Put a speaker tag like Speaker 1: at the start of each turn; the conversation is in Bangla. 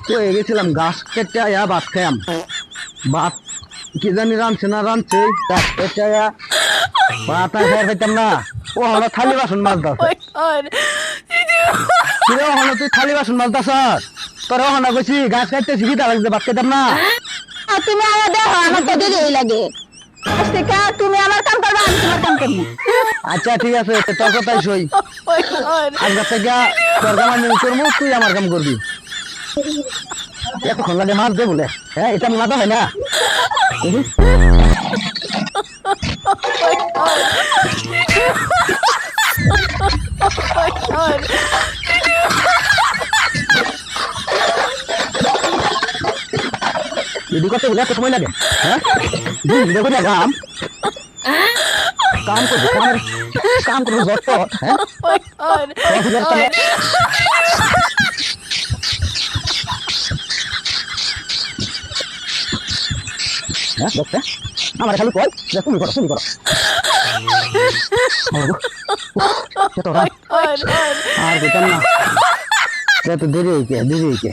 Speaker 1: তো গেছিলাম গাছ কেটে আয়া ভাত খাইয়াম। ভাত কি জানি রাঁধছে না রাঁধছে, গাছ কেটে আয়া ভাত আর খাই খাইতাম না। ও হলো থালি বাসন মাছ দাস কিরে, হলো তুই থালি বাসন মাছ দাস তোর ওখানে কইছি গাছ কাটতে শিখি তা লাগছে ভাত খাইতাম না।
Speaker 2: তুমি আমার দেখো, আমার তো দেরি লাগে। আজ থেকে তুমি আমার কাম করবে, আমি তোমার কাম করবো।
Speaker 1: আচ্ছা ঠিক আছে, তোর কথাই সই। আজকে থেকে তোর কাম আমি করবো, তুই আমার কাম করবি। এতক্ষণ লাগে মাছ দে বলে, হ্যাঁ এটা মাথা হয় না। এদিকে করতে বলে এত সময় লাগে, হ্যাঁ দেখো না কাম কাম করবো, কাম করবো যত, হ্যাঁ আমার খালি কল তুমি করো তুমি করো। আর বলতাম না, দেরি হইকে দেরি হইকে।